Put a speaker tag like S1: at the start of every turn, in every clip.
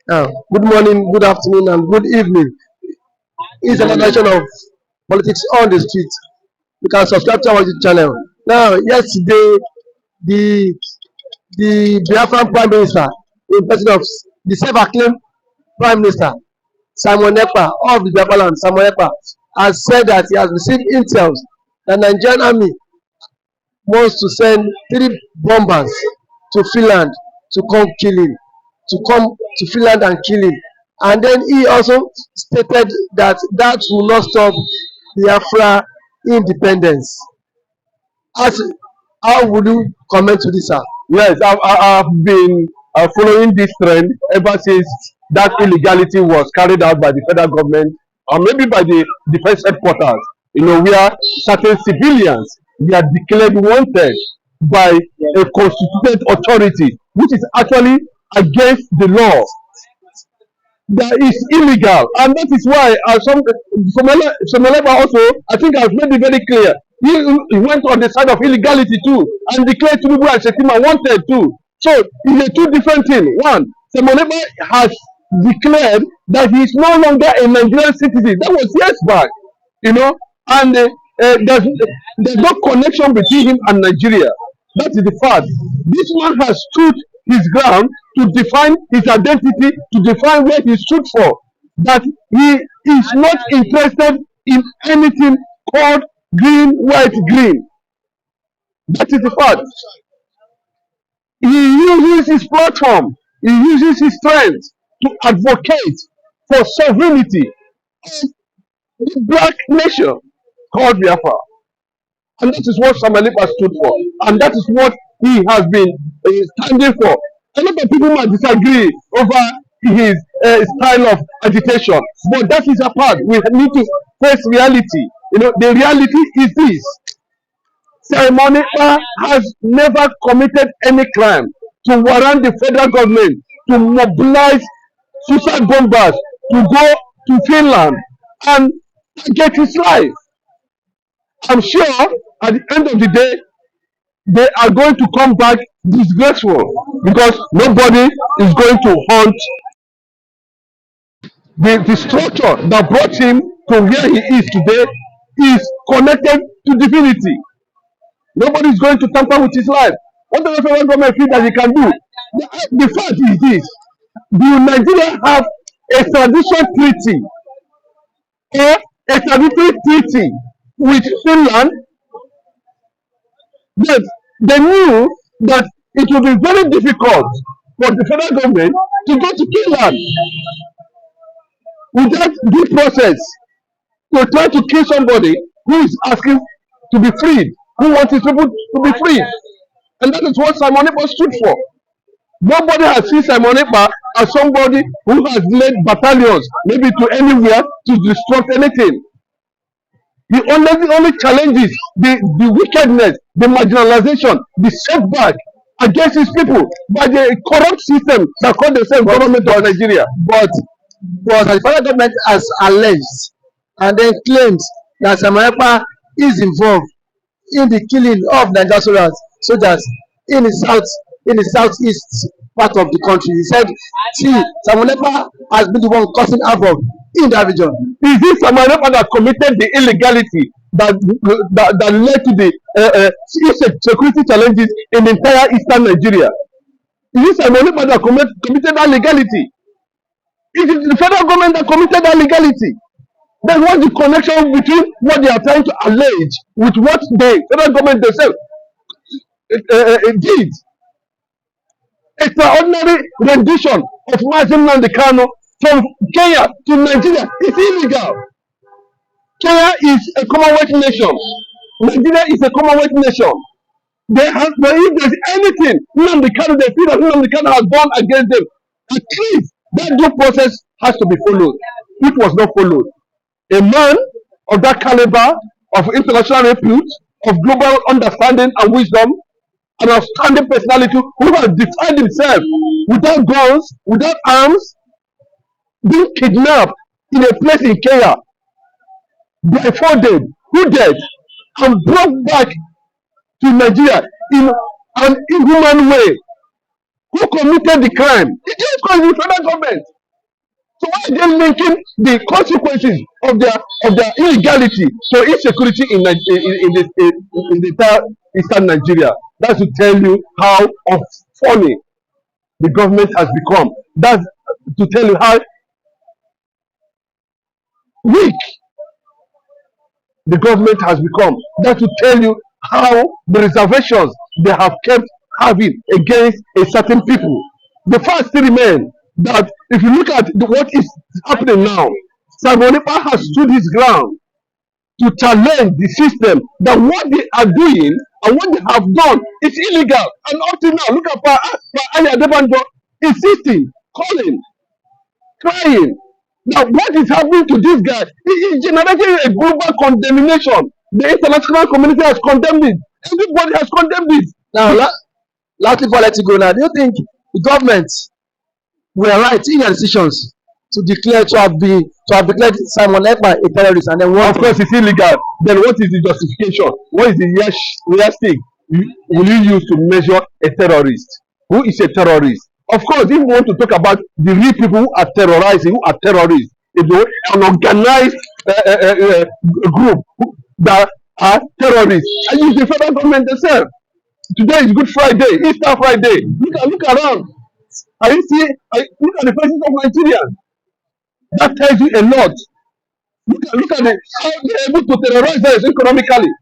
S1: Good morning, good afternoon, and good evening. It's an edition of Politics on the Street. You can subscribe to our YouTube channel. Now, yesterday, the the Biafran Prime Minister, in person of the self-acclaimed Prime Minister, Siemon EKPA of the Biafra land, Siemon EKPA, has said that he has received intel that Nigerian army wants to send 3 bombers to Finland to come to Finland and kill him. And then he also stated that that will not stop Biafra independence. As how would you comment to this, sir?
S2: Yes, I've been following this trend ever since that illegality was carried out by the federal government or maybe by the defense headquarters, where certain civilians were declared wanted by a constituted authority, which is actually against the law. That is illegal, and that is why Someleba also, I think I've made it very clear. He went on the side of illegality too and declared Tinubu and Shetima wanted too. So it's a two different thing. One, Someleba has declared that he is no longer a Nigerian citizen. That was years back, and there's no connection between him and Nigeria. That is the fact. This man has stood his ground to define his identity, to define what he stood for. That he is not interested in anything called green, white, green. That is the fact. He uses his platform, he uses his strength to advocate for sovereignty of the black nation called Biafra. And that is what Samalipa stood for. And that is what he has been standing for. A lot of people might disagree over his style of agitation, but that is a part. We need to face reality. The reality is this. Siemon EKPA has never committed any crime to warrant the federal government to mobilize suicide bombers to go to Finland and get his life. I'm sure at the end of the day, they are going to come back disgraceful because nobody is going to haunt the structure that brought him to where he is today is connected to divinity. Nobody is going to tamper with his life. Whatever federal government feels that he can do. The fact is this: do Nigeria have a extradition treaty or extraditory treaty with Finland? Yes, they knew that it would be very difficult for the federal government to go to Finland without due process to try to kill somebody who is asking to be freed, who wants his people to be freed. And that is what Siemon EKPA stood for. Nobody has seen Siemon EKPA as somebody who has led battalions, maybe to anywhere to destruct anything. He only challenges the wickedness, the marginalization, the setback against his people by the corrupt system that call themselves government of Nigeria.
S1: But the federal government has alleged and then claimed that Siemon EKPA is involved in the killing of Nigerian soldiers in the southeast part of the country. He said, see, Siemon EKPA has been the one causing havoc in that region.
S2: Is it Siemon EKPA that committed the illegality that led to the security challenges in the entire eastern Nigeria? Is it Siemon EKPA that committed that legality? It is the federal government that committed that legality. Then what's the connection between what they are trying to allege with what the federal government themselves did? Extraordinary rendition of Mazin Kano from Kenya to Nigeria is illegal. Kenya is a Commonwealth nation. Nigeria is a Commonwealth nation. But if there's anything Nnamdi Kanu, they feel that Nnamdi Kanu has done against them, at least that due process has to be followed. It was not followed. A man of that caliber, of international repute, of global understanding and wisdom, an outstanding personality who has defined himself without guns, without arms, being kidnapped in a place in Kenya, blindfolded, hooded, and brought back to Nigeria in an inhuman way. Who committed the crime? It is because the federal government. So why are they linking the consequences of their illegality to insecurity in in the entire eastern Nigeria? That's to tell you how funny the government has become. That's to tell you how weak the government has become. That's to tell you how the reservations they have kept having against a certain people. The fact still remain that if you look at what is happening now, Siemon EKPA has stood his ground to challenge the system that what they are doing and what they have done is illegal. And up to now, look at Aya Debanjo insisting, calling, crying. Now, what is happening to this guy? He is generating a global condemnation. The international community has condemned it. Everybody has condemned it.
S1: Now, lastly, before I let you go now, do you think the government were right in their decisions to declare to have declared Siemon EKPA a terrorist and then
S2: Of course, it's illegal. Then what is the justification? What is the yardstick will you use to measure a terrorist? Who is a terrorist? Of course, if we want to talk about the real people who are terrorizing, who are terrorists, an organized group that are terrorists, and use the federal government themselves. Today is Good Friday, Easter Friday. Look around. Look at the faces of Nigerians. That tells you a lot. Look at how they're able to terrorize us economically.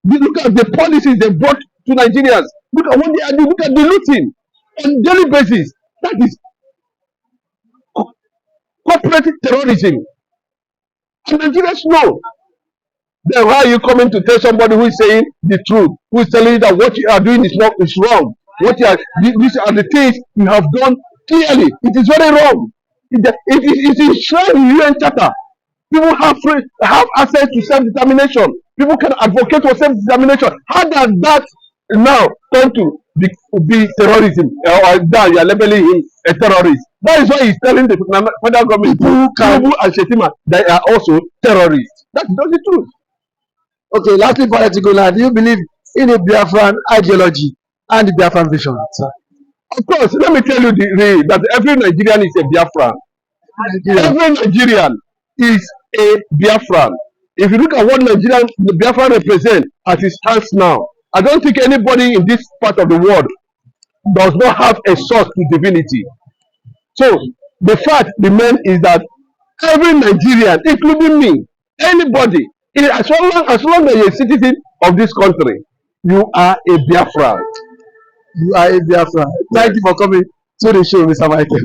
S2: Look at the policies they brought to Nigerians. Look at what they are doing. Look at the looting on daily basis. That is corporate terrorism. And Nigerians know. Then why are you coming to tell somebody who is saying the truth, who is telling you that what you are doing is wrong? These are the things you have done clearly. It is very wrong. It is enshrined in UN Charter. People have access to self-determination. People can advocate for self-determination. How does that now turn to be terrorism? Or now you are labeling him a terrorist. That is why he's telling the federal government, Tinubu and Shetima, they are also terrorists. That's the truth.
S1: Okay, lastly, before I let you go now, do you believe in a Biafran ideology and the Biafran vision, sir?
S2: Of course, let me tell you that every Nigerian is a Biafran. Every Nigerian is a Biafran. If you look at what the Biafran represent as it stands now, I don't think anybody in this part of the world does not have a source to divinity. So the fact remains is that every Nigerian, including me, anybody, as long as you're a citizen of this country, you are a Biafran.
S1: You are a Biafran. Thank you for coming to the show, Mr. Michael.